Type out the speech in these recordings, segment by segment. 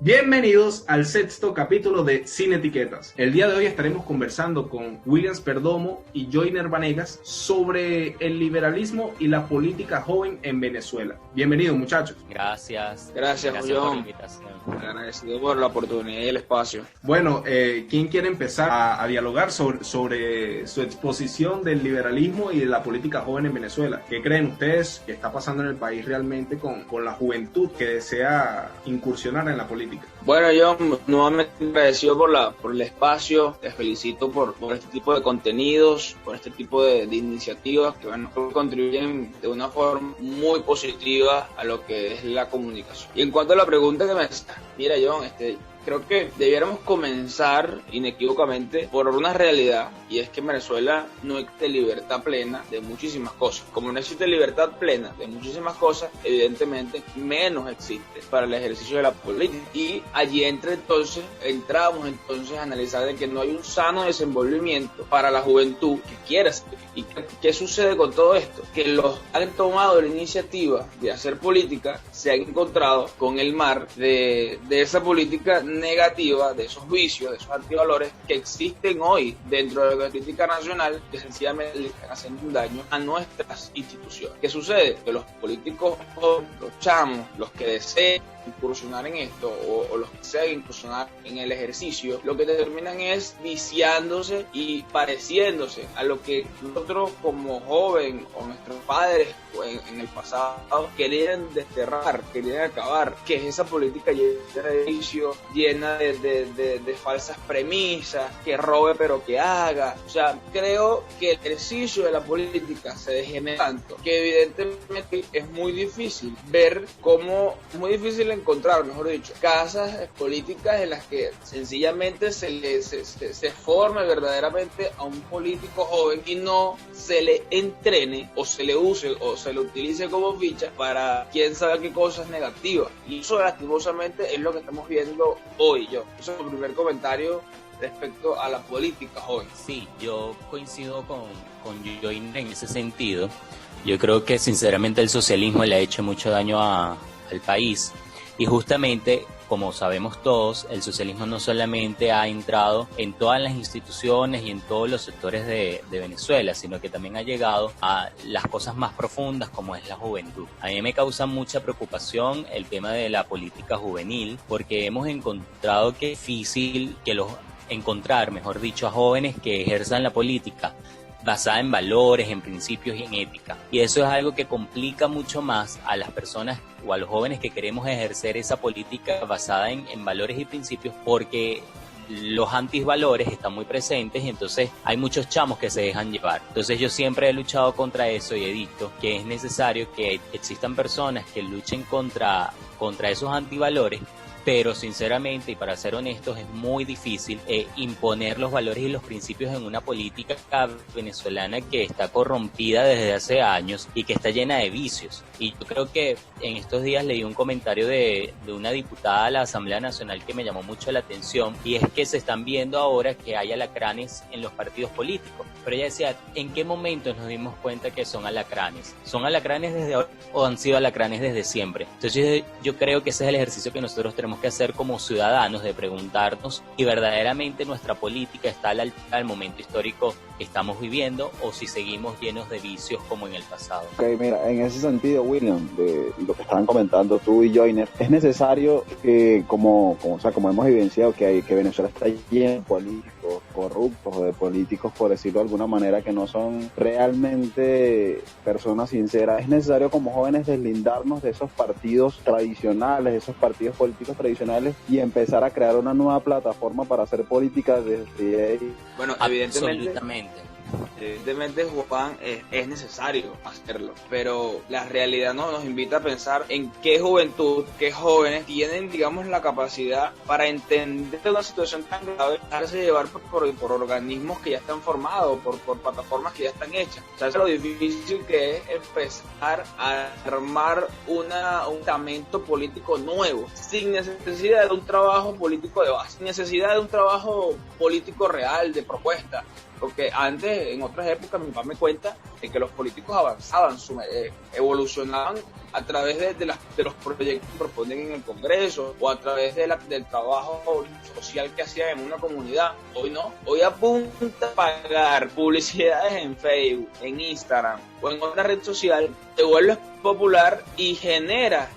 Bienvenidos al sexto capítulo de Sin Etiquetas. El día de hoy estaremos conversando con Williams Perdomo y Joyner Vanegas sobre el liberalismo y la política joven en Venezuela. Bienvenidos, muchachos. Gracias, John. por la invitación. Agradecido por la oportunidad y el espacio. Bueno, ¿quién quiere empezar a dialogar sobre su exposición del liberalismo y de la política joven en Venezuela? ¿Qué creen ustedes que está pasando en el país realmente con la juventud que desea incursionar en la política? Bueno, John, nuevamente agradecido por el espacio. Te felicito por este tipo de contenidos, por este tipo de iniciativas que contribuyen de una forma muy positiva a lo que es la comunicación. Y en cuanto a la pregunta que me haces, mira, John, creo que debiéramos comenzar inequívocamente por una realidad, y es que en Venezuela no existe libertad plena de muchísimas cosas. Como no existe libertad plena de muchísimas cosas, evidentemente menos existe para el ejercicio de la política. Y allí entramos entonces a analizar de que no hay un sano desenvolvimiento para la juventud que quiera ser. ¿Y qué sucede con todo esto? Que los que han tomado la iniciativa de hacer política se han encontrado con el mar de esa política negativa, de esos vicios, de esos antivalores que existen hoy dentro de la crítica nacional, que sencillamente le están haciendo un daño a nuestras instituciones. ¿Qué sucede? Que los políticos, los chamos, los que deseen incursionar en esto o los que desean incursionar en el ejercicio, lo que terminan es viciándose y pareciéndose a lo que nosotros como joven o nuestros padres en el pasado querían desterrar, querían acabar, que es esa política llena de vicio, llena de falsas premisas, que robe pero que haga. O sea, creo que el ejercicio de la política se degenera tanto que evidentemente es muy difícil encontrar, mejor dicho, casas políticas en las que sencillamente se forme verdaderamente a un político joven y no se le entrene o se le use o se le utilice como ficha para quién sabe qué cosas negativas. Y eso lastimosamente es lo que estamos viendo hoy. Ese es mi primer comentario respecto a la política joven. Sí, yo coincido con Joyner en ese sentido. Yo creo que sinceramente el socialismo le ha hecho mucho daño al país. Y justamente, como sabemos todos, el socialismo no solamente ha entrado en todas las instituciones y en todos los sectores de Venezuela, sino que también ha llegado a las cosas más profundas como es la juventud. A mí me causa mucha preocupación el tema de la política juvenil, porque hemos encontrado que es difícil encontrar, mejor dicho, a jóvenes que ejerzan la política basada en valores, en principios y en ética. Y eso es algo que complica mucho más a las personas o a los jóvenes que queremos ejercer esa política basada en valores y principios, porque los antivalores están muy presentes y entonces hay muchos chamos que se dejan llevar. Entonces yo siempre he luchado contra eso y he dicho que es necesario que existan personas que luchen contra esos antivalores, pero sinceramente y para ser honestos es muy difícil imponer los valores y los principios en una política venezolana que está corrompida desde hace años y que está llena de vicios. Y yo creo que en estos días leí un comentario de una diputada de la Asamblea Nacional que me llamó mucho la atención, y es que se están viendo ahora que hay alacranes en los partidos políticos. Pero ella decía, ¿en qué momento nos dimos cuenta que son alacranes? ¿Son alacranes desde ahora o han sido alacranes desde siempre? Entonces yo creo que ese es el ejercicio que nosotros tenemos que hacer como ciudadanos, de preguntarnos si verdaderamente nuestra política está a la altura del momento histórico que estamos viviendo o si seguimos llenos de vicios como en el pasado. Ok, mira, en ese sentido, William, de lo que estaban comentando tú y Joyner, es necesario que, como hemos evidenciado, que Venezuela está lleno de políticos corruptos o de políticos, por decirlo de alguna manera, que no son realmente personas sinceras. Es necesario como jóvenes deslindarnos de esos partidos tradicionales, de esos partidos políticos tradicionales, y empezar a crear una nueva plataforma para hacer política desde ahí. Bueno, evidentemente, Juan, es necesario hacerlo, pero la realidad nos invita a pensar en qué juventud, qué jóvenes tienen, digamos, la capacidad para entender una situación tan grave, dejarse llevar por organismos que ya están formados, por plataformas que ya están hechas. O sea, es lo difícil que es empezar a armar un estamento político nuevo, sin necesidad de un trabajo político de base, sin necesidad de un trabajo político real, de propuesta. porque antes, en otras épocas, mi papá me cuenta de que los políticos avanzaban, evolucionaban a través de los proyectos que proponen en el Congreso o a través del trabajo social que hacían en una comunidad. Hoy no, hoy apunta a pagar publicidades en Facebook, en Instagram o en otra red social, te vuelves popular y genera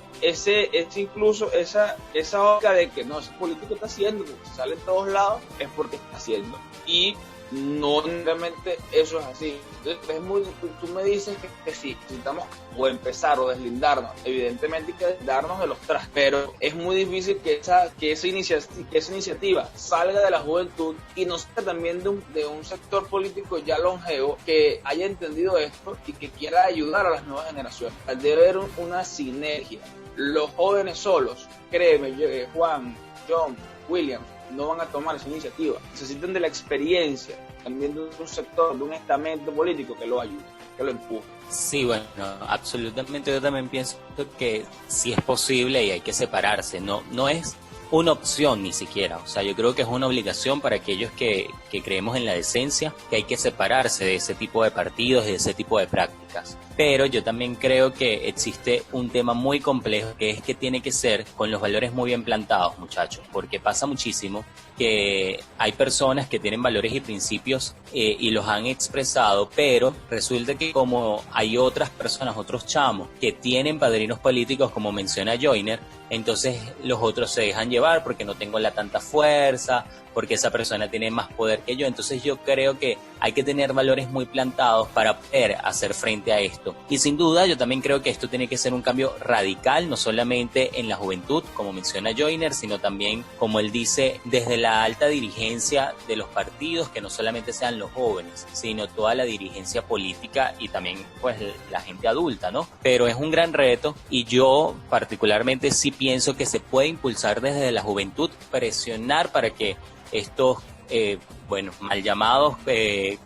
incluso esa óptica de que no, ese político está haciendo, porque si sale en todos lados es porque está haciendo. Y no realmente eso es así. Entonces, tú me dices que sí, necesitamos o empezar o deslindarnos. Evidentemente hay que deslindarnos de los trastos, pero es muy difícil que esa iniciativa salga de la juventud y no sea también de un sector político ya longevo que haya entendido esto y que quiera ayudar a las nuevas generaciones. Debe haber una sinergia. Los jóvenes solos, créeme, Juan, John, William, no van a tomar esa iniciativa. Necesitan de la experiencia, también de un sector, de un estamento político que lo ayude, que lo empuje. Sí, bueno, absolutamente yo también pienso que sí es posible y hay que separarse. No es una opción ni siquiera. O sea, yo creo que es una obligación para aquellos que creemos en la decencia, que hay que separarse de ese tipo de partidos y de ese tipo de prácticas. Pero yo también creo que existe un tema muy complejo, que es que tiene que ser con los valores muy bien plantados, muchachos, porque pasa muchísimo que hay personas que tienen valores y principios y los han expresado, pero resulta que como hay otras personas, otros chamos que tienen padrinos políticos, como menciona Joyner, entonces los otros se dejan llevar porque no tengo la tanta fuerza, porque esa persona tiene más poder que yo. Entonces yo creo que hay que tener valores muy plantados para poder hacer frente a esto. Y sin duda yo también creo que esto tiene que ser un cambio radical, no solamente en la juventud, como menciona Joyner, sino también, como él dice, desde la alta dirigencia de los partidos, que no solamente sean los jóvenes, sino toda la dirigencia política y también pues la gente adulta, ¿no? Pero es un gran reto y yo particularmente sí pienso que se puede impulsar desde la juventud, presionar para que estos mal llamados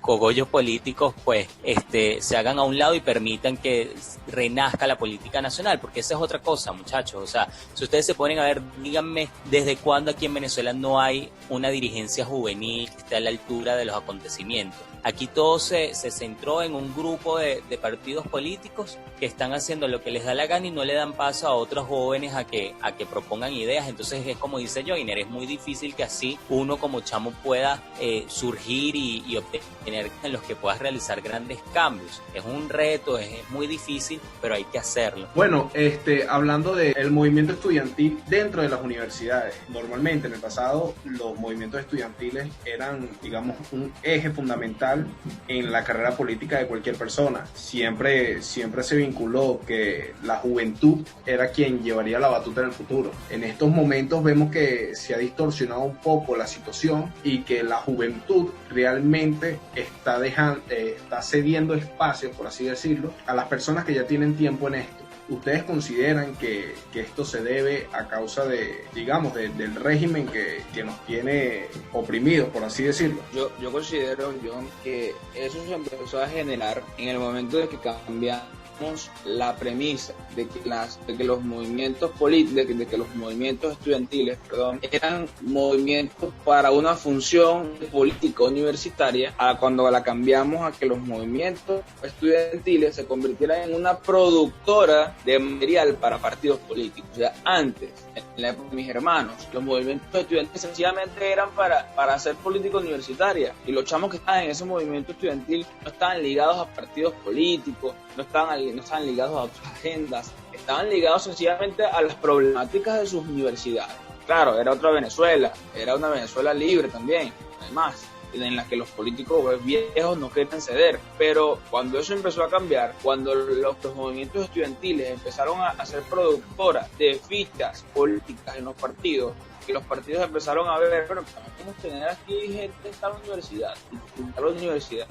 cogollos políticos pues se hagan a un lado y permitan que renazca la política nacional, porque esa es otra cosa, muchachos. O sea, si ustedes se ponen a ver, díganme desde cuándo aquí en Venezuela no hay una dirigencia juvenil que esté a la altura de los acontecimientos. Aquí todo se centró en un grupo de partidos políticos que están haciendo lo que les da la gana y no le dan paso a otros jóvenes a que propongan ideas. Entonces es como dice Joyner, es muy difícil que así uno como chamo pueda surgir y obtener en los que puedas realizar grandes cambios. Es un reto, es muy difícil, pero hay que hacerlo. Bueno, hablando del movimiento estudiantil dentro de las universidades, normalmente en el pasado los movimientos estudiantiles eran, digamos, un eje fundamental en la carrera política de cualquier persona. Siempre se vinculó que la juventud era quien llevaría la batuta en el futuro. En estos momentos vemos que se ha distorsionado un poco la situación y que la juventud realmente está cediendo espacio, por así decirlo, a las personas que ya tienen tiempo en esto. ¿Ustedes consideran que esto se debe a causa del régimen que nos tiene oprimidos, por así decirlo? Yo considero, John, que eso se empezó a generar en el momento de que cambiamos la premisa de que los movimientos políticos, de que los movimientos estudiantiles, eran movimientos para una función política universitaria, a cuando la cambiamos a que los movimientos estudiantiles se convirtieran en una productora de material para partidos políticos. O sea, antes, en la época de mis hermanos, los movimientos estudiantiles sencillamente eran para hacer política universitaria, y los chamos que estaban en ese movimiento estudiantil no estaban ligados a partidos políticos, no estaban ligados a otras agendas, estaban ligados sencillamente a las problemáticas de sus universidades. Claro, era otra Venezuela, era una Venezuela libre también, además, en la que los políticos viejos no querían ceder. Pero cuando eso empezó a cambiar, cuando los movimientos estudiantiles empezaron a ser productoras de fichas políticas en los partidos, que los partidos empezaron a ver, bueno, podemos tener aquí gente en tal universidad,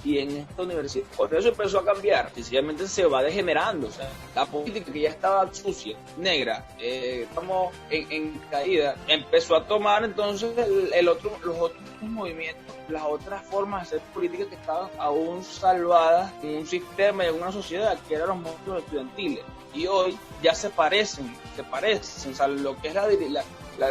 y en esta universidad. Cuando eso empezó a cambiar, sencillamente se va degenerando. O sea, la política que ya estaba sucia, negra, estamos en caída, empezó a tomar entonces los otros movimientos, las otras formas de hacer política que estaban aún salvadas en un sistema y en una sociedad que eran los movimientos estudiantiles. Y hoy ya se parecen, o sea, lo que es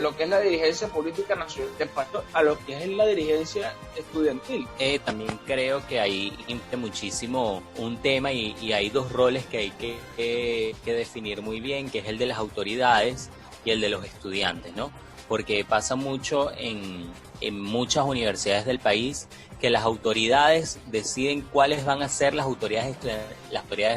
lo que es la dirigencia política nacional de paso a lo que es la dirigencia estudiantil. También creo que ahí influye muchísimo un tema y hay dos roles que hay que definir muy bien, que es el de las autoridades y el de los estudiantes, ¿no? Porque pasa mucho en muchas universidades del país que las autoridades deciden cuáles van a ser las autoridades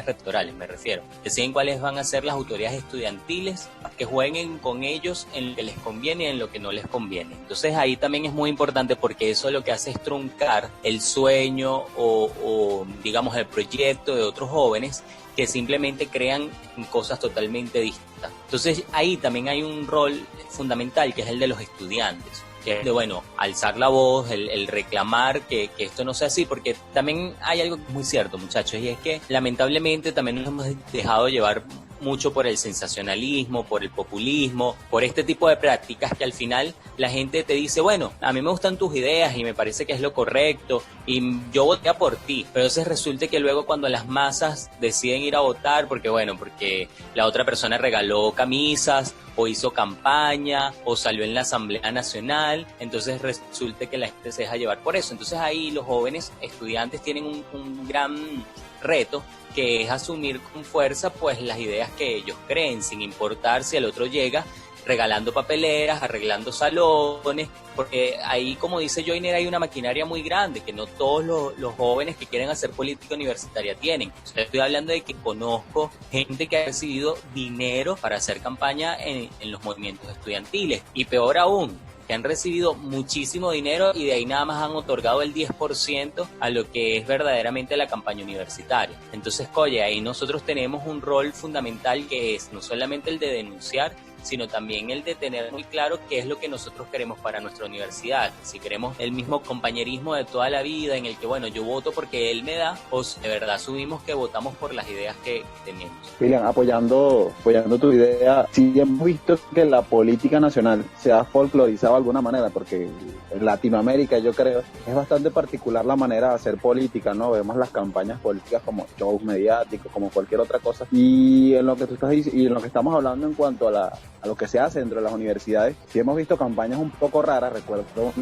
rectorales, me refiero. Deciden cuáles van a ser las autoridades estudiantiles, que jueguen con ellos en lo que les conviene y en lo que no les conviene. Entonces ahí también es muy importante porque eso lo que hace es truncar el sueño o digamos el proyecto de otros jóvenes que simplemente crean cosas totalmente distintas. Entonces ahí también hay un rol fundamental que es el de los estudiantes, que es de, bueno, alzar la voz, el reclamar que esto no sea así, porque también hay algo muy cierto, muchachos, y es que lamentablemente también nos hemos dejado llevar mucho por el sensacionalismo, por el populismo, por este tipo de prácticas que al final la gente te dice, bueno, a mí me gustan tus ideas y me parece que es lo correcto y yo voté por ti, pero entonces resulta que luego cuando las masas deciden ir a votar porque la otra persona regaló camisas o hizo campaña o salió en la Asamblea Nacional, entonces resulta que la gente se deja llevar por eso. Entonces ahí los jóvenes estudiantes tienen un gran reto, que es asumir con fuerza pues las ideas que ellos creen, sin importar si el otro llega regalando papeleras, arreglando salones, porque ahí, como dice Joyner, hay una maquinaria muy grande que no todos los jóvenes que quieren hacer política universitaria tienen. O sea, estoy hablando de que conozco gente que ha recibido dinero para hacer campaña en los movimientos estudiantiles, y peor aún, que han recibido muchísimo dinero y de ahí nada más han otorgado el 10% a lo que es verdaderamente la campaña universitaria. Entonces, oye, ahí nosotros tenemos un rol fundamental que es no solamente el de denunciar, sino también el de tener muy claro qué es lo que nosotros queremos para nuestra universidad. Si queremos el mismo compañerismo de toda la vida en el que, bueno, yo voto porque él me da, o si de verdad asumimos que votamos por las ideas que tenemos. William, apoyando tu idea, sí hemos visto que la política nacional se ha folclorizado de alguna manera, porque en Latinoamérica, yo creo, es bastante particular la manera de hacer política, ¿no? Vemos las campañas políticas como shows mediáticos, como cualquier otra cosa, y en lo que tú estás diciendo, y en lo que estamos hablando en cuanto a lo que se hace dentro de las universidades, sí hemos visto campañas un poco raras. Recuerdo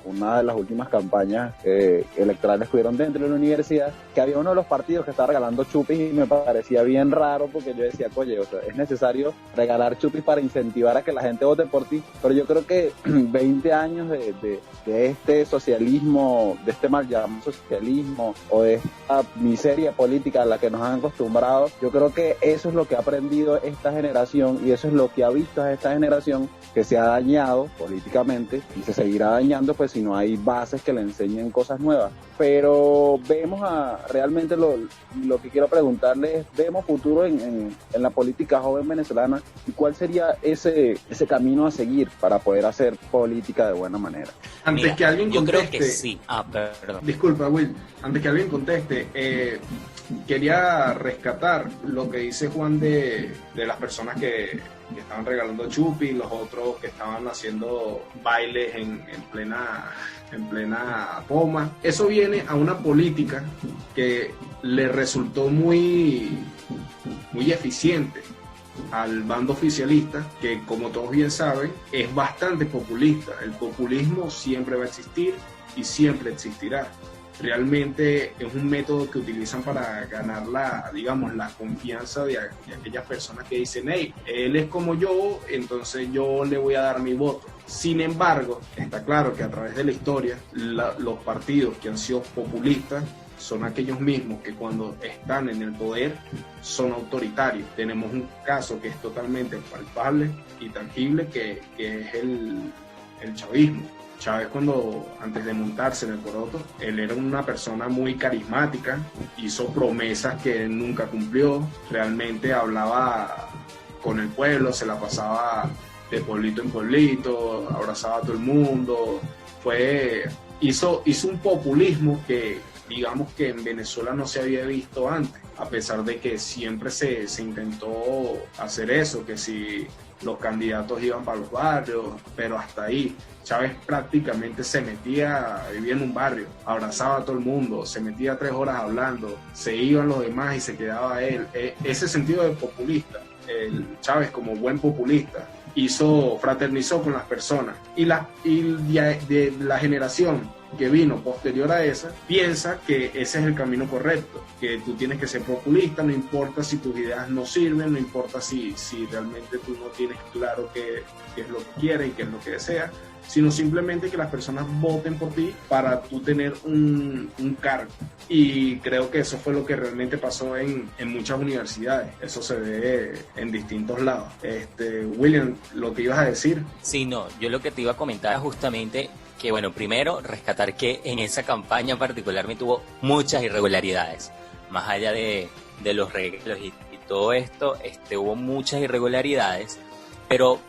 una de las últimas campañas electorales que hubieron dentro de la universidad, que había uno de los partidos que estaba regalando chupis y me parecía bien raro, porque yo decía, oye, o sea, es necesario regalar chupis para incentivar a que la gente vote por ti, pero yo creo que 20 años de este socialismo, de este mal llamado socialismo, o de esta miseria política a la que nos han acostumbrado, yo creo que eso es lo que ha aprendido esta generación y eso es lo que ha visto a esta generación, que se ha dañado políticamente y se seguirá dañando pues si no hay bases que le enseñen cosas nuevas. Pero vemos realmente lo que quiero preguntarle es, ¿vemos futuro en la política joven venezolana? ¿Y cuál sería ese camino a seguir para poder hacer política de buena manera? Antes que alguien conteste, yo creo que sí. Perdón. Disculpa, Will, antes que alguien conteste, quería rescatar lo que dice Juan de las personas que estaban regalando chupi, los otros que estaban haciendo bailes en plena poma. Eso viene a una política que le resultó muy eficiente al bando oficialista, que como todos bien saben es bastante populista. El populismo siempre va a existir y siempre existirá. Realmente es un método que utilizan para ganar la confianza de aquellas personas que dicen, hey, él es como yo, entonces yo le voy a dar mi voto. Sin embargo, está claro que a través de la historia, los partidos que han sido populistas son aquellos mismos que cuando están en el poder son autoritarios. Tenemos un caso que es totalmente palpable y tangible, que es el chavismo. Chávez, antes de montarse en el poroto, él era una persona muy carismática, hizo promesas que nunca cumplió, realmente hablaba con el pueblo, se la pasaba de pueblito en pueblito, abrazaba a todo el mundo, hizo un populismo que digamos que en Venezuela no se había visto antes, a pesar de que siempre se intentó hacer eso, que si los candidatos iban para los barrios, pero hasta ahí. Chávez prácticamente vivía en un barrio, abrazaba a todo el mundo, se metía 3 horas hablando, se iban los demás y se quedaba él. Ese sentido de populista, el Chávez como buen populista, fraternizó con las personas. Y de la generación que vino posterior a esa, piensa que ese es el camino correcto, que tú tienes que ser populista, no importa si tus ideas no sirven, no importa si realmente tú no tienes claro qué es lo que quieres y qué es lo que deseas, sino simplemente que las personas voten por ti para tú tener un cargo. Y creo que eso fue lo que realmente pasó en muchas universidades. Eso se ve en distintos lados. William, lo que ibas a decir. Sí, no, yo lo que te iba a comentar justamente que, bueno, primero rescatar que en esa campaña particularmente hubo muchas irregularidades. Más allá de los regalos y todo esto, hubo muchas irregularidades, pero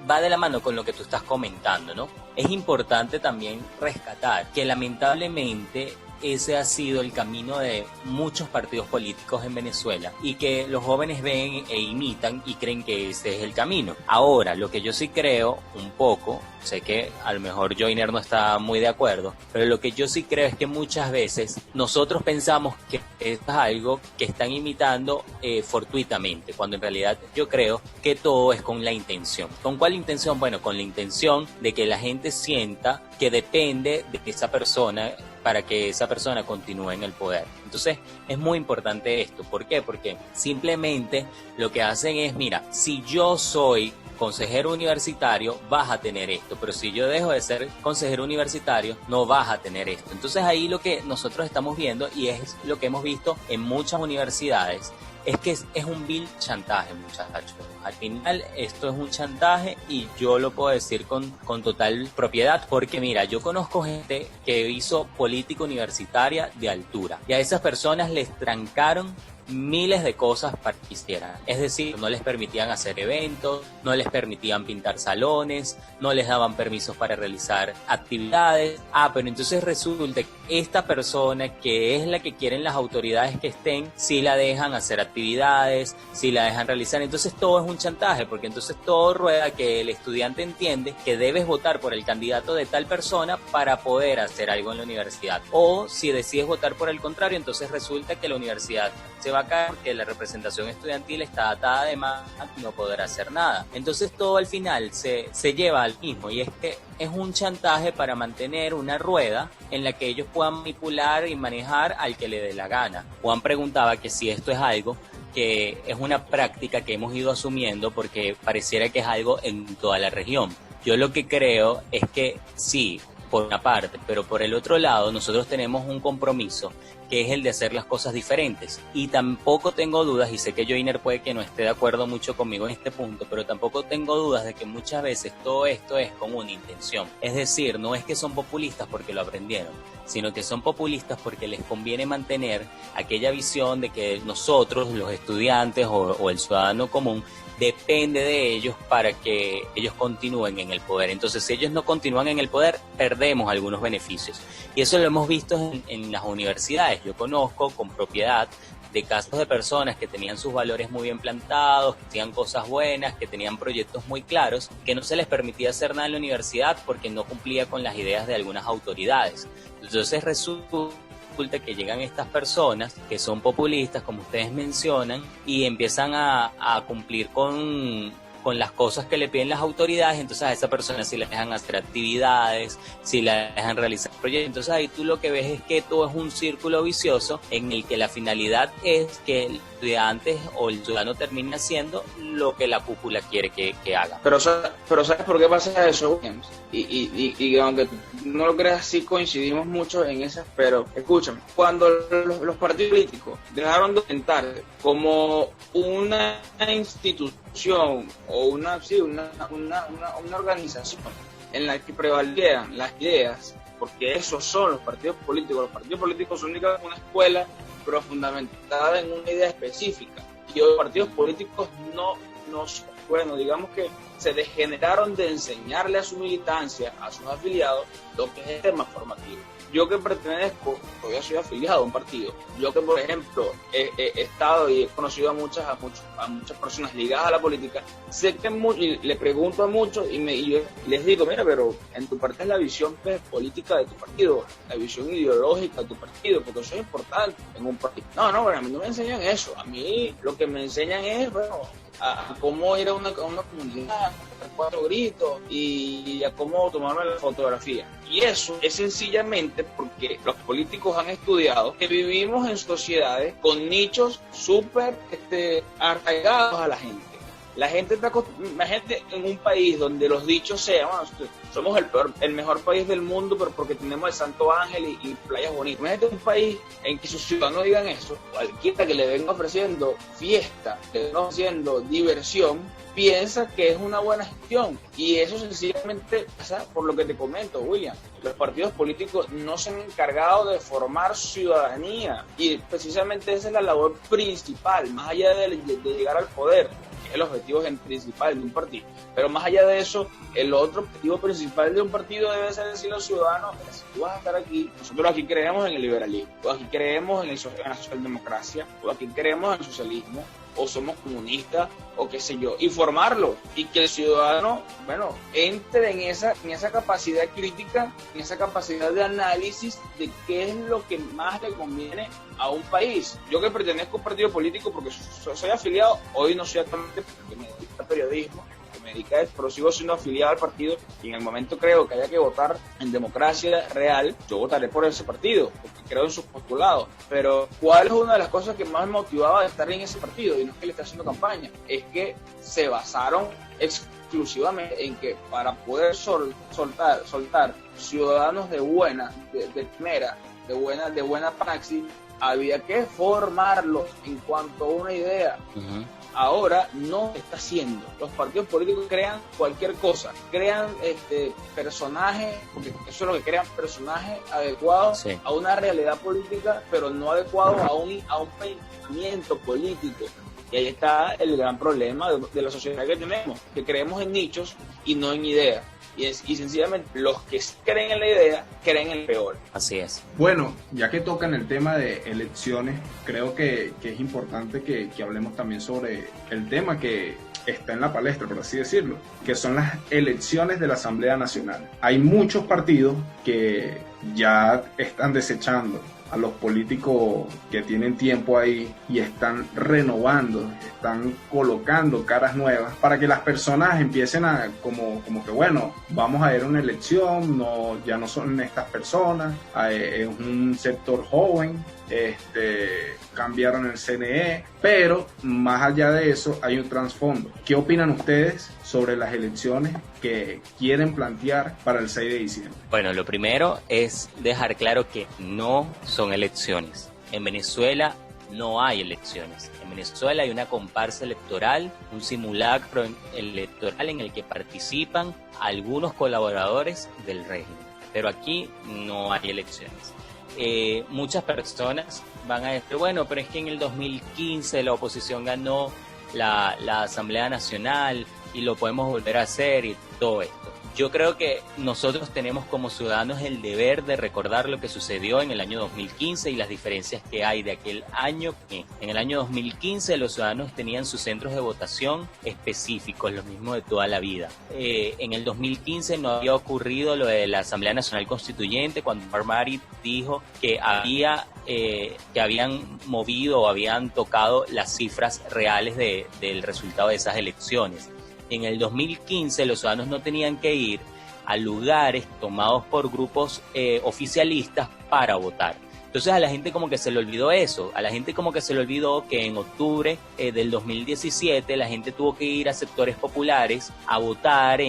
va de la mano con lo que tú estás comentando, ¿no? Es importante también rescatar que lamentablemente ese ha sido el camino de muchos partidos políticos en Venezuela y que los jóvenes ven e imitan y creen que ese es el camino. Ahora, lo que yo sí creo un poco, sé que a lo mejor Joyner no está muy de acuerdo, pero lo que yo sí creo es que muchas veces nosotros pensamos que es algo que están imitando fortuitamente, cuando en realidad yo creo que todo es con la intención. ¿Con cuál intención? Bueno, con la intención de que la gente sienta que depende de esa persona para que esa persona continúe en el poder. Entonces es muy importante esto. ¿Por qué? Porque simplemente lo que hacen es, mira, si yo soy consejero universitario, vas a tener esto, pero si yo dejo de ser consejero universitario, no vas a tener esto. Entonces ahí lo que nosotros estamos viendo, y es lo que hemos visto en muchas universidades, es que es un vil chantaje, muchachos. Al final esto es un chantaje y yo lo puedo decir con total propiedad, porque mira, yo conozco gente que hizo política universitaria de altura y a esas personas les trancaron miles de cosas para que hicieran. Es decir, no les permitían hacer eventos, no les permitían pintar salones, no les daban permisos para realizar actividades. Pero entonces resulta que esta persona, que es la que quieren las autoridades que estén, sí la dejan hacer actividades, sí la dejan realizar. Entonces todo es un chantaje, porque entonces todo rueda que el estudiante entiende que debes votar por el candidato de tal persona para poder hacer algo en la universidad. O si decides votar por el contrario, entonces resulta que la universidad se va a caer porque la representación estudiantil está atada de más y no podrá hacer nada. Entonces todo al final se lleva al mismo, y es que es un chantaje para mantener una rueda en la que ellos puedan manipular y manejar al que le dé la gana. Juan preguntaba que si esto es algo que es una práctica que hemos ido asumiendo porque pareciera que es algo en toda la región. Yo lo que creo es que sí, por una parte, pero por el otro lado nosotros tenemos un compromiso que es el de hacer las cosas diferentes, y tampoco tengo dudas, y sé que Joyner puede que no esté de acuerdo mucho conmigo en este punto, pero tampoco tengo dudas de que muchas veces todo esto es con una intención. Es decir, no es que son populistas porque lo aprendieron, sino que son populistas porque les conviene mantener aquella visión de que nosotros, los estudiantes o el ciudadano común, depende de ellos para que ellos continúen en el poder. Entonces, si ellos no continúan en el poder, perdemos algunos beneficios. Y eso lo hemos visto en las universidades. Yo conozco con propiedad de casos de personas que tenían sus valores muy bien plantados, que hacían cosas buenas, que tenían proyectos muy claros, que no se les permitía hacer nada en la universidad porque no cumplía con las ideas de algunas autoridades. Entonces resulta que llegan estas personas que son populistas, como ustedes mencionan, y empiezan a cumplir con las cosas que le piden las autoridades. Entonces a esa persona sí la dejan hacer actividades, sí la dejan realizar proyectos. Entonces ahí tú lo que ves es que todo es un círculo vicioso en el que la finalidad es que el estudiante o el ciudadano termine haciendo lo que la cúpula quiere que haga. Pero ¿sabes por qué pasa eso, Williams? Y aunque no lo creas, sí coincidimos mucho en eso, pero escúchame, cuando los partidos políticos dejaron de intentar como una institución o una organización en la que prevalieran las ideas, porque esos son los partidos políticos son únicamente una escuela pero fundamentada en una idea específica, y los partidos políticos digamos que se degeneraron de enseñarle a su militancia, a sus afiliados, lo que es el tema formativo. Yo que pertenezco, todavía soy afiliado a un partido, yo que por ejemplo he estado y he conocido a muchas personas ligadas a la política, sé que y le pregunto a muchos y yo les digo, mira, pero en tu parte es la visión política de tu partido, la visión ideológica de tu partido, porque eso es importante en un partido. No, bueno, a mí no me enseñan eso, a mí lo que me enseñan es, bueno, a cómo ir a una comunidad, a 4 gritos y a cómo tomarme la fotografía. Y eso es sencillamente porque los políticos han estudiado que vivimos en sociedades con nichos súper arraigados a la gente. La gente en un país donde los dichos sean, bueno, somos el mejor país del mundo, pero porque tenemos el Santo Ángel y playas bonitas. Imagínate un país en que sus ciudadanos digan eso, cualquiera que le venga ofreciendo fiesta, que le venga ofreciendo diversión, piensa que es una buena gestión. Y eso sencillamente pasa por lo que te comento, William. Los partidos políticos no se han encargado de formar ciudadanía, y precisamente esa es la labor principal, más allá de llegar al poder, que es el objetivo principal de un partido. Pero más allá de eso, el otro objetivo principal de un partido debe ser decir a los ciudadanos: si tú vas a estar aquí, nosotros aquí creemos en el liberalismo, nosotros aquí creemos en la socialdemocracia, nosotros aquí creemos en el socialismo, o somos comunistas, o qué sé yo, informarlo, y que el ciudadano, bueno, entre en esa capacidad crítica, en esa capacidad de análisis de qué es lo que más le conviene a un país. Yo que pertenezco a un partido político porque soy afiliado, hoy no soy actualmente porque me dedico al periodismo, pero sigo siendo afiliado al partido, y en el momento creo que haya que votar en democracia real, yo votaré por ese partido, porque creo en sus postulados. Pero ¿cuál es una de las cosas que más me motivaba de estar en ese partido? Y no es que le esté haciendo campaña, es que se basaron exclusivamente en que para poder soltar ciudadanos de primera, de buena praxis, había que formarlos en cuanto a una idea. Uh-huh. Ahora no está haciendo. Los partidos políticos crean cualquier cosa, crean personajes, porque eso es lo que crean, personajes adecuados, sí, a una realidad política, pero no adecuados a un pensamiento político. Y ahí está el gran problema de la sociedad que tenemos, que creemos en nichos y no en ideas. Y sencillamente los que creen en la idea creen en el peor. Así es. Bueno, ya que tocan el tema de elecciones, creo que es importante que hablemos también sobre el tema que está en la palestra, por así decirlo, que son las elecciones de la Asamblea Nacional. Hay muchos partidos que ya están desechando a los políticos que tienen tiempo ahí y están renovando, están colocando caras nuevas para que las personas empiecen a como que bueno, vamos a ir a una elección, ya no son estas personas, es un sector joven, cambiaron el CNE, pero más allá de eso hay un trasfondo. ¿Qué opinan ustedes sobre las elecciones que quieren plantear para el 6 de diciembre? Bueno, lo primero es dejar claro que no son elecciones. En Venezuela no hay elecciones. En Venezuela hay una comparsa electoral, un simulacro electoral en el que participan algunos colaboradores del régimen. Pero aquí no hay elecciones. Muchas personas van a decir, bueno, pero es que en el 2015 la oposición ganó la Asamblea Nacional y lo podemos volver a hacer y todo esto. Yo creo que nosotros tenemos como ciudadanos el deber de recordar lo que sucedió en el año 2015 y las diferencias que hay de aquel año. En el año 2015 los ciudadanos tenían sus centros de votación específicos, los mismos de toda la vida. En el 2015 no había ocurrido lo de la Asamblea Nacional Constituyente, cuando Marmari dijo que habían movido o habían tocado las cifras reales del resultado de esas elecciones. En el 2015 los ciudadanos no tenían que ir a lugares tomados por grupos oficialistas para votar. Entonces a la gente como que se le olvidó eso, a la gente como que se le olvidó que en octubre del 2017 la gente tuvo que ir a sectores populares a votar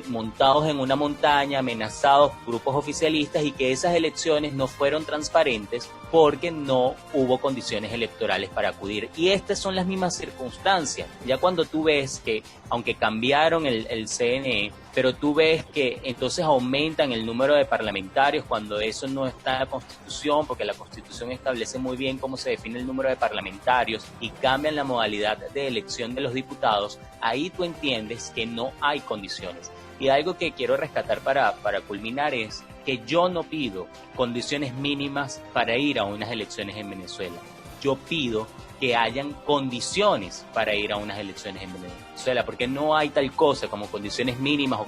montados en una montaña, amenazados por grupos oficialistas, y que esas elecciones no fueron transparentes porque no hubo condiciones electorales para acudir. Y estas son las mismas circunstancias. Ya cuando tú ves que, aunque cambiaron el CNE, pero tú ves que entonces aumentan el número de parlamentarios cuando eso no está en la Constitución, porque la Constitución establece muy bien cómo se define el número de parlamentarios, y cambian la modalidad de elección de los diputados, ahí tú entiendes que no hay condiciones. Y algo que quiero rescatar para culminar es que yo no pido condiciones mínimas para ir a unas elecciones en Venezuela. Yo pido que hayan condiciones para ir a unas elecciones en Venezuela, porque no hay tal cosa como condiciones mínimas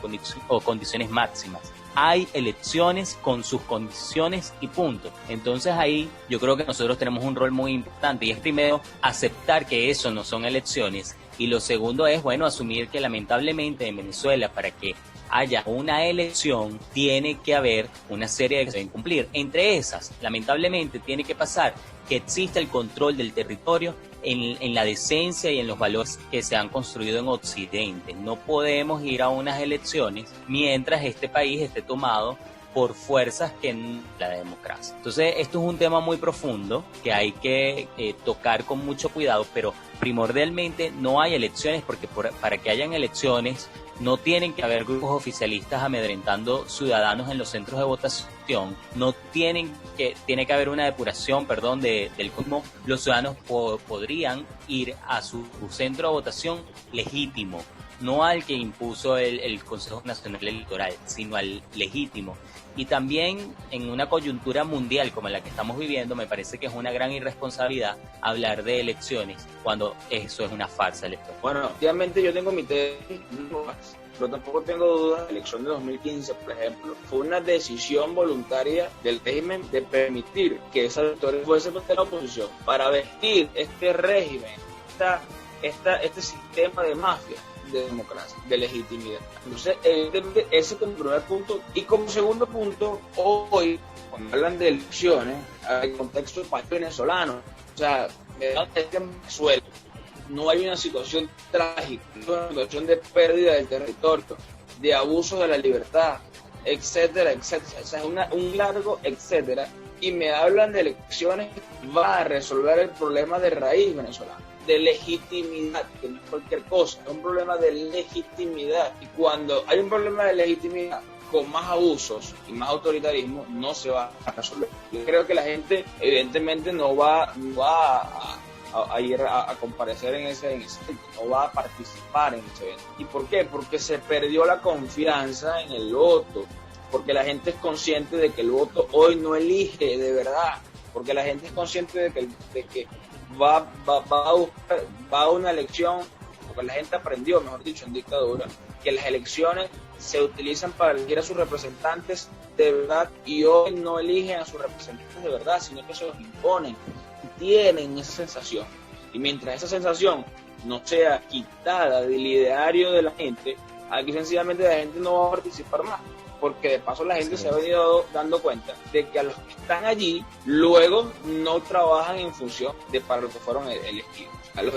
o condiciones máximas. Hay elecciones con sus condiciones y punto. Entonces ahí yo creo que nosotros tenemos un rol muy importante, y es primero aceptar que eso no son elecciones Y lo segundo es, bueno, asumir que lamentablemente en Venezuela, para que haya una elección, tiene que haber una serie de que se deben cumplir. Entre esas, lamentablemente, tiene que pasar que exista el control del territorio en la decencia y en los valores que se han construido en Occidente. No podemos ir a unas elecciones mientras este país esté tomado por fuerzas que no la democracia. Entonces, esto es un tema muy profundo que hay que tocar con mucho cuidado, pero primordialmente no hay elecciones porque para que hayan elecciones no tienen que haber grupos oficialistas amedrentando ciudadanos en los centros de votación, tiene que haber una depuración, del cosmos. Los ciudadanos podrían ir a su centro de votación legítimo, no al que impuso el Consejo Nacional Electoral, sino al legítimo. Y también en una coyuntura mundial como la que estamos viviendo, me parece que es una gran irresponsabilidad hablar de elecciones cuando eso es una farsa electoral. Bueno, obviamente yo tengo mi tesis, pero tampoco tengo dudas. La elección de 2015, por ejemplo, fue una decisión voluntaria del régimen de permitir que esa victoria fuese de la oposición para vestir este régimen, este sistema de mafia, de democracia, de legitimidad. Entonces, evidentemente, ese es como primer punto. Y como segundo punto, hoy, cuando hablan de elecciones, hay contexto del país venezolano. O sea, me da que en Venezuela no hay una situación trágica, una situación de pérdida del territorio, de abuso de la libertad, etcétera, etcétera. O sea, es un largo etcétera. Y me hablan de elecciones, va a resolver el problema de raíz venezolano, de legitimidad, que no es cualquier cosa, es un problema de legitimidad. Y cuando hay un problema de legitimidad con más abusos y más autoritarismo, no se va a resolver. Yo creo que la gente evidentemente no va a ir a comparecer en ese evento, no va a participar en ese evento. ¿Y por qué? Porque se perdió la confianza en el voto, porque la gente es consciente de que el voto hoy no elige de verdad, porque la gente es consciente de que va a una elección, porque la gente aprendió, mejor dicho, en dictadura, que las elecciones se utilizan para elegir a sus representantes de verdad, y hoy no eligen a sus representantes de verdad, sino que se los imponen. Tienen esa sensación, y mientras esa sensación no sea quitada del ideario de la gente, aquí sencillamente la gente no va a participar más, porque de paso la gente se ha venido dando cuenta de que a los que están allí luego no trabajan en función de para lo que fueron elegidos.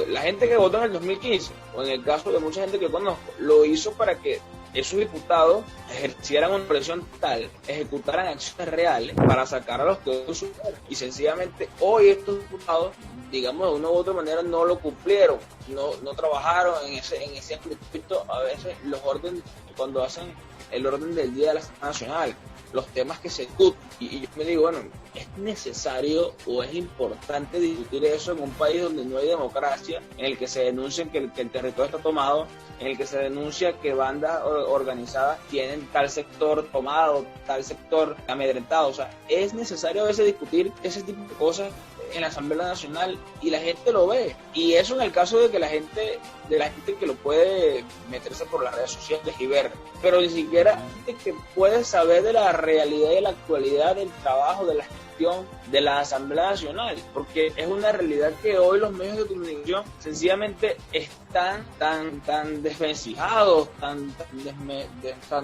La gente que votó en el 2015, o en el caso de mucha gente que conozco, lo hizo para que esos diputados ejercieran una presión tal, ejecutaran acciones reales para sacar a los que votan su poder. Y sencillamente hoy estos diputados, digamos de una u otra manera, no lo cumplieron, no trabajaron en ese aspecto. A veces los órdenes, cuando hacen el orden del Día de la Asamblea Nacional, los temas que se discuten, y yo me digo, bueno, ¿es necesario o es importante discutir eso en un país donde no hay democracia, en el que se denuncia que el territorio está tomado, en el que se denuncia que bandas organizadas tienen tal sector tomado, tal sector amedrentado? O sea, ¿es necesario a veces discutir ese tipo de cosas en la Asamblea Nacional? Y la gente lo ve, y eso en el caso de que la gente que lo puede meterse por las redes sociales y ver, pero ni siquiera gente que puede saber de la realidad y de la actualidad del trabajo, de la gestión de la Asamblea Nacional, porque es una realidad que hoy los medios de comunicación sencillamente están tan desvencijados,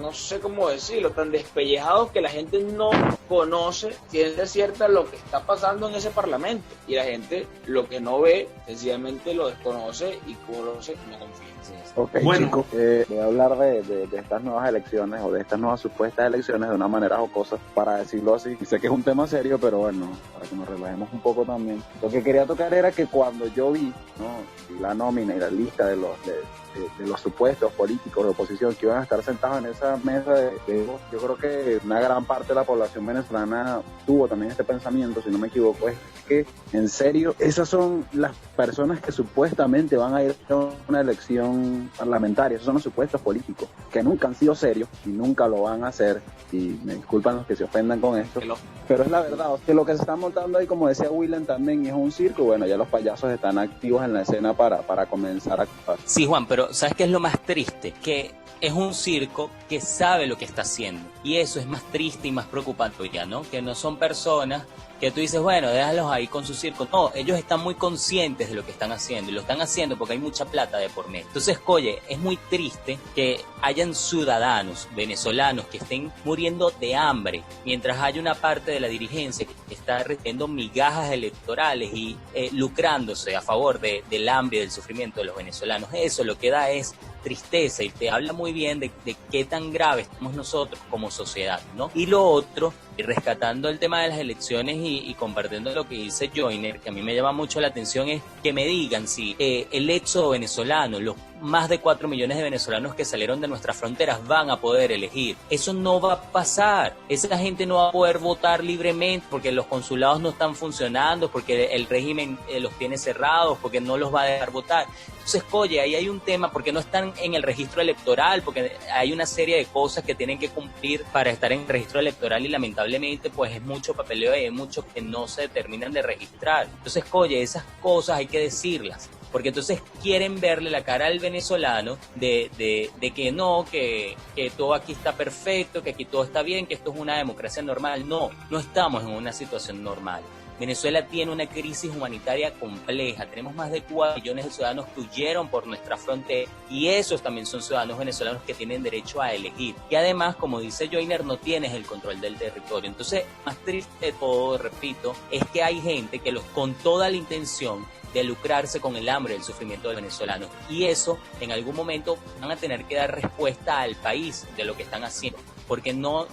no sé cómo decirlo, tan despellejados, que la gente no conoce ciencia cierta lo que está pasando en ese parlamento, y la gente lo que no ve sencillamente lo desconoce, y como lo sé, no confía. Ok, bueno, chicos, voy a hablar de estas nuevas elecciones, o de estas nuevas supuestas elecciones, de una manera jocosa, para decirlo así. Y sé que es un tema serio, pero bueno, para que nos relajemos un poco también. Lo que quería tocar era que cuando yo vi, ¿no?, la nómina y la lista de los supuestos políticos de oposición que iban a estar sentados en esa mesa yo creo que una gran parte de la población venezolana tuvo también este pensamiento, si no me equivoco, es que en serio esas son las personas que supuestamente van a ir a una elección parlamentaria. Esos son los supuestos políticos que nunca han sido serios y nunca lo van a hacer, y me disculpan los que se ofendan con esto, pero es la verdad, que lo que se está montando ahí, como decía William, también es un circo. Bueno, ya los payasos están activos en la escena para comenzar a actuar. Sí, Juan, pero Pero ¿sabes qué es lo más triste? Que es un circo que sabe lo que está haciendo. Y eso es más triste y más preocupante ya, ¿no? Que no son personas que tú dices, bueno, déjalos ahí con su circo. No, ellos están muy conscientes de lo que están haciendo. Y lo están haciendo porque hay mucha plata de por medio. Entonces, oye, es muy triste que hayan ciudadanos venezolanos que estén muriendo de hambre, mientras hay una parte de la dirigencia que está recibiendo migajas electorales y lucrándose a favor del hambre y del sufrimiento de los venezolanos. Eso lo que da es tristeza y te habla muy bien de qué tan grave estamos nosotros como sociedad, ¿no? Y lo otro, y rescatando el tema de las elecciones y compartiendo lo que dice Joyner, que a mí me llama mucho la atención, es que me digan si el éxodo venezolano, los más de 4 millones de venezolanos que salieron de nuestras fronteras van a poder elegir. Eso no va a pasar. Esa gente no va a poder votar libremente porque los consulados no están funcionando, porque el régimen los tiene cerrados, porque no los va a dejar votar. Entonces, oye, ahí hay un tema, porque no están en el registro electoral, porque hay una serie de cosas que tienen que cumplir para estar en el registro electoral y lamentablemente pues es mucho papeleo y hay muchos que no se terminan de registrar. Entonces, oye, esas cosas hay que decirlas, porque entonces quieren verle la cara al venezolano de que no, que todo aquí está perfecto, que aquí todo está bien, que esto es una democracia normal. No estamos en una situación normal. Venezuela tiene una crisis humanitaria compleja. Tenemos más de 4 millones de ciudadanos que huyeron por nuestra frontera y esos también son ciudadanos venezolanos que tienen derecho a elegir. Y además, como dice Joyner, no tienes el control del territorio. Entonces, más triste de todo, repito, es que hay gente que con toda la intención de lucrarse con el hambre y el sufrimiento del venezolano. Y eso, en algún momento, van a tener que dar respuesta al país de lo que están haciendo. Porque no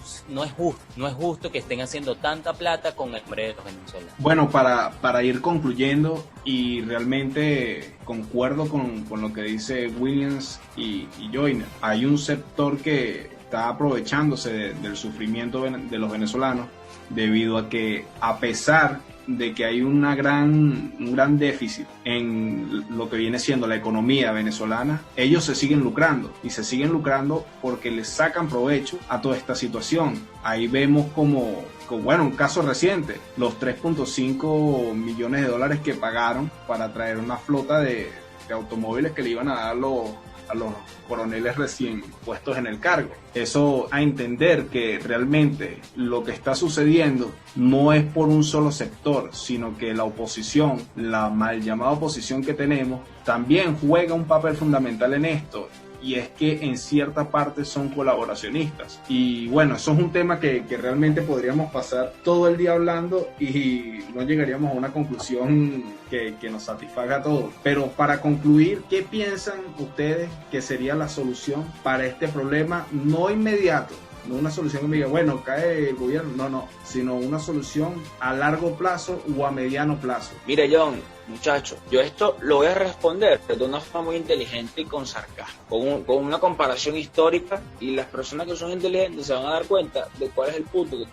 es justo que estén haciendo tanta plata con el hambre de los venezolanos. Bueno, para ir concluyendo, y realmente concuerdo con lo que dice Williams y Joyner, hay un sector que está aprovechándose del sufrimiento de los venezolanos debido a que, a pesar de que hay un gran déficit en lo que viene siendo la economía venezolana, ellos se siguen lucrando y se siguen lucrando porque les sacan provecho a toda esta situación. Ahí vemos como un caso reciente, los 3.5 millones de dólares que pagaron para traer una flota de automóviles que le iban a dar a los coroneles recién puestos en el cargo. Eso a entender que realmente lo que está sucediendo no es por un solo sector, sino que la oposición, la mal llamada oposición que tenemos, también juega un papel fundamental en esto. Y es que en cierta parte son colaboracionistas. Y bueno, eso es un tema que realmente podríamos pasar todo el día hablando y no llegaríamos a una conclusión que nos satisfaga a todos. Pero para concluir, ¿qué piensan ustedes que sería la solución para este problema no inmediato? No una solución que me diga, bueno, cae el gobierno, no, sino una solución a largo plazo o a mediano plazo. Mire, John, muchacho, yo esto lo voy a responder de una forma muy inteligente y con sarcasmo, con una comparación histórica, y las personas que son inteligentes se van a dar cuenta de cuál es el punto al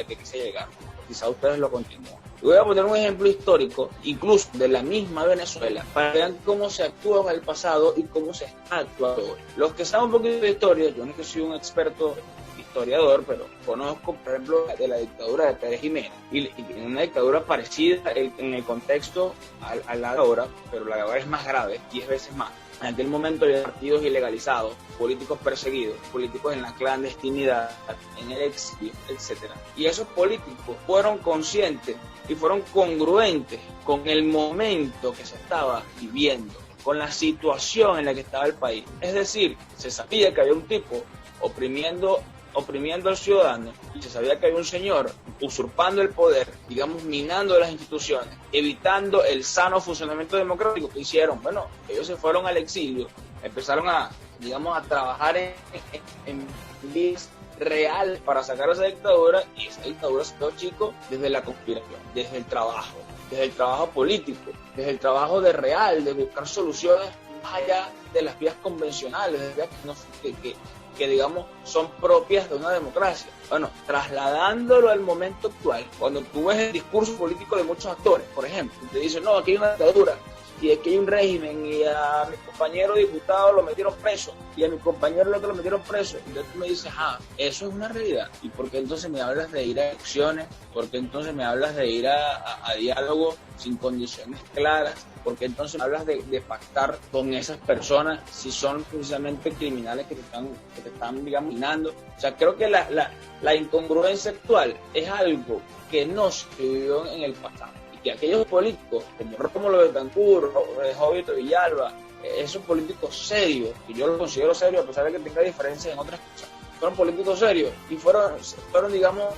que quise llegar. Quizá ustedes lo continúen. Yo voy a poner un ejemplo histórico, incluso de la misma Venezuela, para que vean cómo se actuó en el pasado y cómo se está actuando hoy. Los que saben un poquito de historia, yo no es que soy un experto historiador, pero conozco, por ejemplo, de la dictadura de Pérez Jiménez, y una dictadura parecida en el contexto a la de ahora, pero la de ahora es más grave, 10 veces más. En aquel momento había partidos ilegalizados, políticos perseguidos, políticos en la clandestinidad, en el exilio, etc. Y esos políticos fueron conscientes y fueron congruentes con el momento que se estaba viviendo, con la situación en la que estaba el país. Es decir, se sabía que había un tipo oprimiendo al ciudadano, y se sabía que había un señor usurpando el poder, digamos, minando las instituciones, evitando el sano funcionamiento democrático. Que hicieron? Bueno, ellos se fueron al exilio, empezaron a trabajar en vías reales para sacar esa dictadura, y esa dictadura se quedó, chico, desde la conspiración, desde el trabajo político, desde el trabajo de buscar soluciones más allá de las vías convencionales, de vías que digamos son propias de una democracia. Bueno, trasladándolo al momento actual, cuando tú ves el discurso político de muchos actores, por ejemplo, te dicen, no, aquí hay una dictadura, y aquí hay un régimen y a mi compañero diputado lo metieron preso y a mi compañero el otro lo metieron preso. Entonces tú me dices, eso es una realidad. ¿Y por qué entonces me hablas de ir a elecciones? ¿Por qué entonces me hablas de ir a diálogo sin condiciones claras? ¿Por qué entonces me hablas de pactar con esas personas si son precisamente criminales que te están digamos, minando? O sea, creo que la incongruencia actual es algo que no se vivió en el pasado. Que aquellos políticos como Rómulo Betancourt, Jovito Villalba, esos políticos serios, que yo los considero serios a pesar de que tenga diferencias en otras cosas, fueron políticos serios y fueron digamos,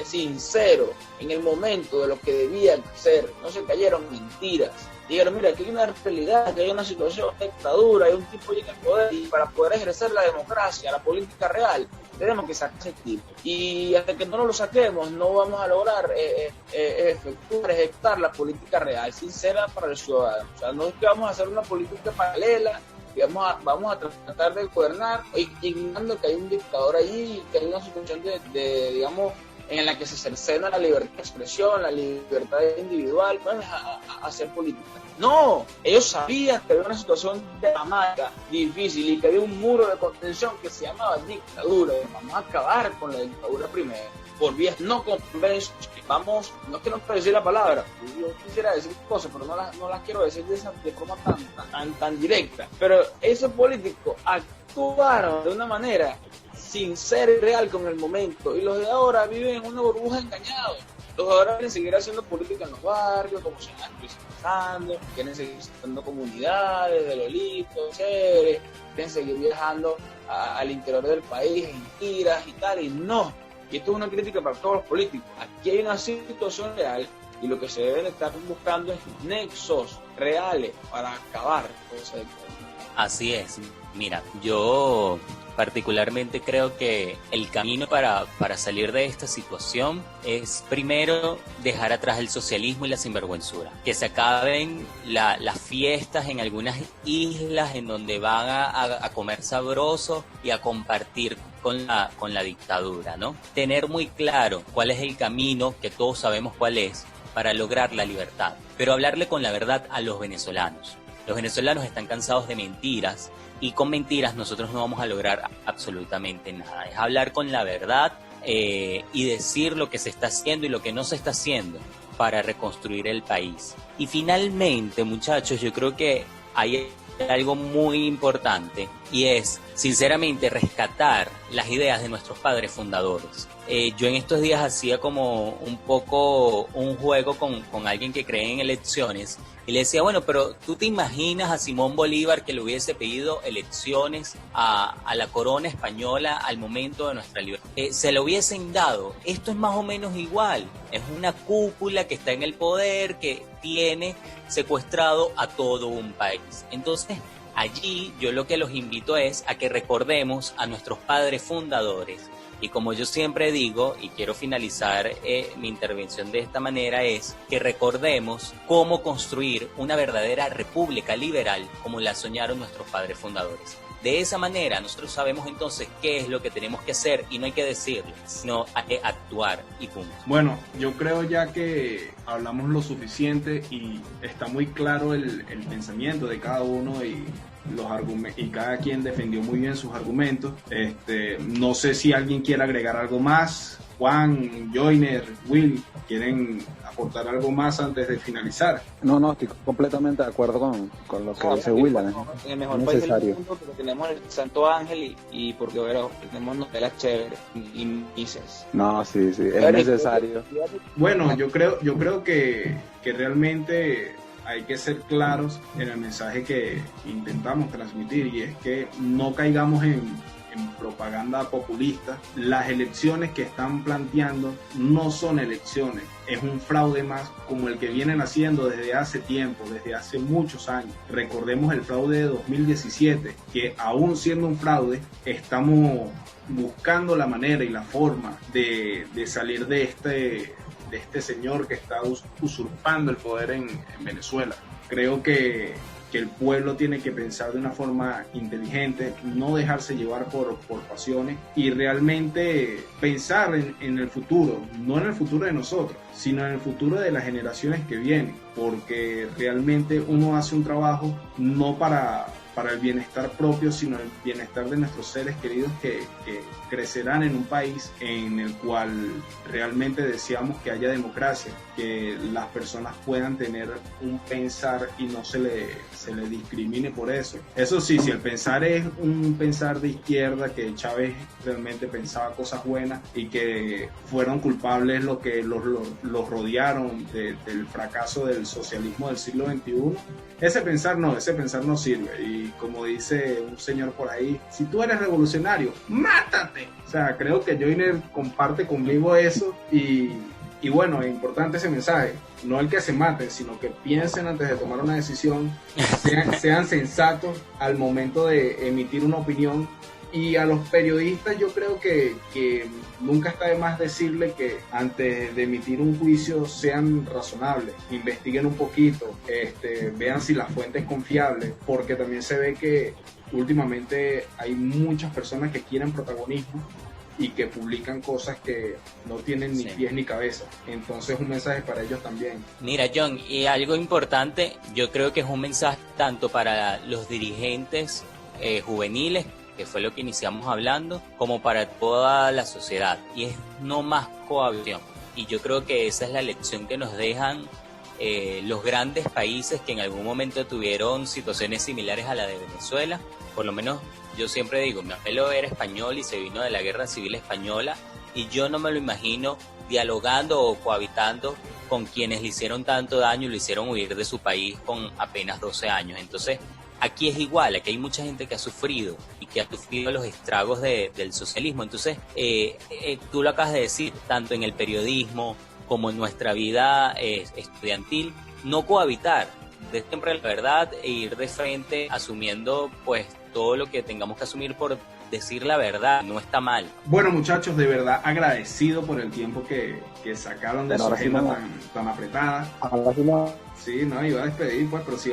sinceros en el momento de lo que debían ser, no se cayeron mentiras. Dijeron, mira, aquí hay una realidad, que hay una situación de dictadura, hay un tipo en el poder y para poder ejercer la democracia, la política real, tenemos que sacar ese tipo. Y hasta que no lo saquemos, no vamos a lograr ejecutar la política real, sincera para el ciudadano. O sea, no es que vamos a hacer una política paralela, que vamos a tratar de gobernar, ignorando que hay un dictador ahí, que hay una situación digamos, en la que se cercena la libertad de expresión, la libertad individual, pues a hacer política. No, ellos sabían que había una situación dramática, difícil, y que había un muro de contención que se llamaba dictadura. Vamos a acabar con la dictadura primero, por vías no convencionales. Vamos, no es que no quiero decir la palabra, yo quisiera decir cosas, pero no las quiero decir de forma tan directa. Pero esos políticos actuaron de una manera sincera y real con el momento, y los de ahora viven en una burbuja engañados. Los de ahora quieren seguir haciendo política en los barrios, como se han pasando, quieren seguir visitando comunidades, de lolitos, chéveres, quieren seguir viajando al interior del país en giras y tal, y no. Y esto es una crítica para todos los políticos. Aquí hay una situación real y lo que se deben estar buscando es nexos reales para acabar con esa dictadura. Así es. Mira, yo particularmente creo que el camino para salir de esta situación es primero dejar atrás el socialismo y la sinvergüenzura, que se acaben las fiestas en algunas islas en donde van a comer sabroso y a compartir con la dictadura, ¿no? Tener muy claro cuál es el camino, que todos sabemos cuál es, para lograr la libertad, pero hablarle con la verdad a los venezolanos. Los venezolanos están cansados de mentiras y con mentiras nosotros no vamos a lograr absolutamente nada. Es hablar con la verdad y decir lo que se está haciendo y lo que no se está haciendo para reconstruir el país. Y finalmente, muchachos, yo creo que hay algo muy importante y es, sinceramente, rescatar las ideas de nuestros padres fundadores. Yo en estos días hacía como un poco un juego con alguien que cree en elecciones y le decía, bueno, pero ¿tú te imaginas a Simón Bolívar que le hubiese pedido elecciones a la corona española al momento de nuestra libertad? Se lo hubiesen dado. Esto es más o menos igual. Es una cúpula que está en el poder, que tiene secuestrado a todo un país. Entonces, allí yo lo que los invito es a que recordemos a nuestros padres fundadores. Y como yo siempre digo, y quiero finalizar mi intervención de esta manera, es que recordemos cómo construir una verdadera república liberal como la soñaron nuestros padres fundadores. De esa manera nosotros sabemos entonces qué es lo que tenemos que hacer y no hay que decirlo, sino hay que actuar y punto. Bueno, yo creo ya que hablamos lo suficiente y está muy claro el pensamiento de cada uno y los argumentos, y cada quien defendió muy bien sus argumentos. No sé si alguien quiere agregar algo más. Juan, Joyner, Will, ¿quieren aportar algo más antes de finalizar? No, estoy completamente de acuerdo con lo que dice Will. En el mejor país del mundo, porque tenemos el Santo Ángel y porque bueno, tenemos novelas chéveres y mises. No, sí, es necesario. Bueno, yo creo que realmente hay que ser claros en el mensaje que intentamos transmitir, y es que no caigamos en propaganda populista. Las elecciones que están planteando no son elecciones, es un fraude más como el que vienen haciendo desde hace tiempo, desde hace muchos años. Recordemos el fraude de 2017, que aún siendo un fraude, estamos buscando la manera y la forma de salir de este señor que está usurpando el poder en Venezuela. Creo que que el pueblo tiene que pensar de una forma inteligente, no dejarse llevar por pasiones y realmente pensar en el futuro, no en el futuro de nosotros, sino en el futuro de las generaciones que vienen, porque realmente uno hace un trabajo no para el bienestar propio, sino el bienestar de nuestros seres queridos que crecerán en un país en el cual realmente deseamos que haya democracia, que las personas puedan tener un pensar y no se le discrimine por eso. Eso sí, si el pensar es un pensar de izquierda, que Chávez realmente pensaba cosas buenas y que fueron culpables los que los rodearon del fracaso del socialismo del siglo XXI, ese pensar no sirve. Y como dice un señor por ahí, si tú eres revolucionario, ¡mátate! O sea, creo que Joyner comparte conmigo eso y bueno, es importante ese mensaje, no el que se maten, sino que piensen antes de tomar una decisión, sean sensatos al momento de emitir una opinión. Y a los periodistas yo creo que nunca está de más decirle que antes de emitir un juicio sean razonables, investiguen un poquito, vean si la fuente es confiable, porque también se ve que últimamente hay muchas personas que quieren protagonismo y que publican cosas que no tienen ni pies ni cabeza. Entonces un mensaje para ellos también. Mira, John, y algo importante, yo creo que es un mensaje tanto para los dirigentes juveniles, que fue lo que iniciamos hablando, como para toda la sociedad, y es no más cohabitación. Y yo creo que esa es la lección que nos dejan los grandes países que en algún momento tuvieron situaciones similares a la de Venezuela. Por lo menos yo siempre digo, mi abuelo era español y se vino de la Guerra Civil Española, y yo no me lo imagino dialogando o cohabitando con quienes le hicieron tanto daño y lo hicieron huir de su país con apenas 12 años. Entonces, aquí es igual, aquí hay mucha gente que ha sufrido y que ha sufrido los estragos del socialismo. Entonces, tú lo acabas de decir, tanto en el periodismo como en nuestra vida estudiantil, no cohabitar, de siempre la verdad e ir de frente asumiendo pues todo lo que tengamos que asumir por decir la verdad, no está mal. Bueno, muchachos, de verdad agradecido por el tiempo que sacaron de su agenda tan apretada. Ahora sí no. Sí, no, iba a despedir, pues, pero si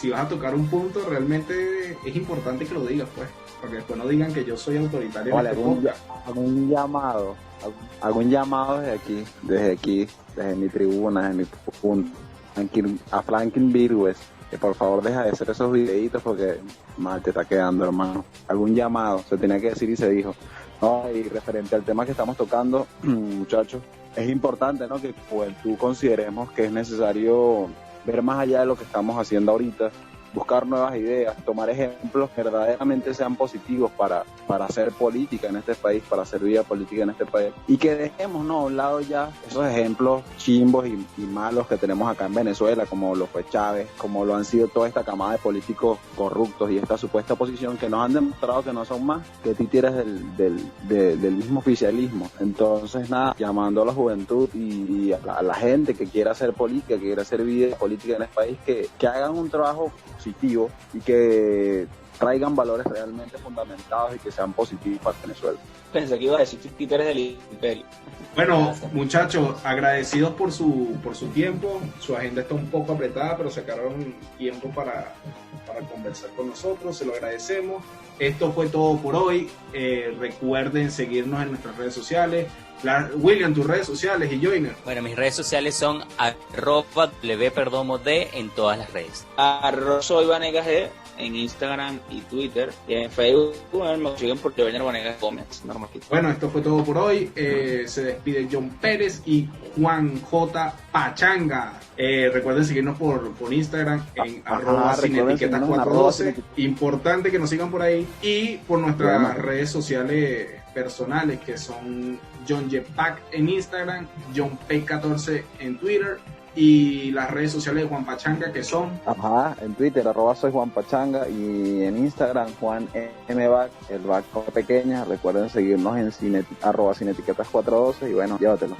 vas a tocar un punto, realmente es importante que lo digas, pues, porque después no digan que yo soy autoritario. Vale, algún llamado desde aquí, desde mi tribuna, desde mi punto, a Franklin Virgües, que por favor deja de hacer esos videitos porque mal te está quedando, hermano. Algún llamado, se tenía que decir y se dijo. No, y referente al tema que estamos tocando, muchachos, es importante, ¿no?, que juventud consideremos que es necesario ver más allá de lo que estamos haciendo ahorita, buscar nuevas ideas, tomar ejemplos que verdaderamente sean positivos para hacer política en este país, para hacer vida política en este país, y que dejemos, ¿no?, a un lado ya esos ejemplos chimbos y malos que tenemos acá en Venezuela, como lo fue Chávez, como lo han sido toda esta camada de políticos corruptos y esta supuesta oposición que nos han demostrado que no son más que títeres del mismo oficialismo. Entonces, nada, llamando a la juventud y a la gente que quiera hacer política, que quiera hacer vida política en este país, que hagan un trabajo positivo y que traigan valores realmente fundamentados y que sean positivos para Venezuela. Pensé que iba a decir títeres del imperio. Bueno, Gracias. Muchachos, agradecidos por su tiempo. Su agenda está un poco apretada, pero sacaron tiempo para conversar con nosotros. Se lo agradecemos. Esto fue todo por hoy. Recuerden seguirnos en nuestras redes sociales. William, tus redes sociales y Joyner. Bueno, mis redes sociales son @wperdomod en todas las redes. @soyvanegasg en Instagram y Twitter, y en Facebook me siguen por Joyner Vanegas Gómez, normalito. Bueno, esto fue todo por hoy. Se despide John Pérez y Juan J. Pachanga. Recuerden seguirnos por Instagram en @sinetiquetas412. Importante que nos sigan por ahí, y por nuestras redes sociales personales, que son John Jepak en Instagram, John P14 en Twitter, y las redes sociales de Juan Pachanga, que son en Twitter @soy Juan Pachanga, y en Instagram Juan M. Bac, el Bac con pequeña. Recuerden seguirnos en @sinetiquetas412, y bueno, llévatelo.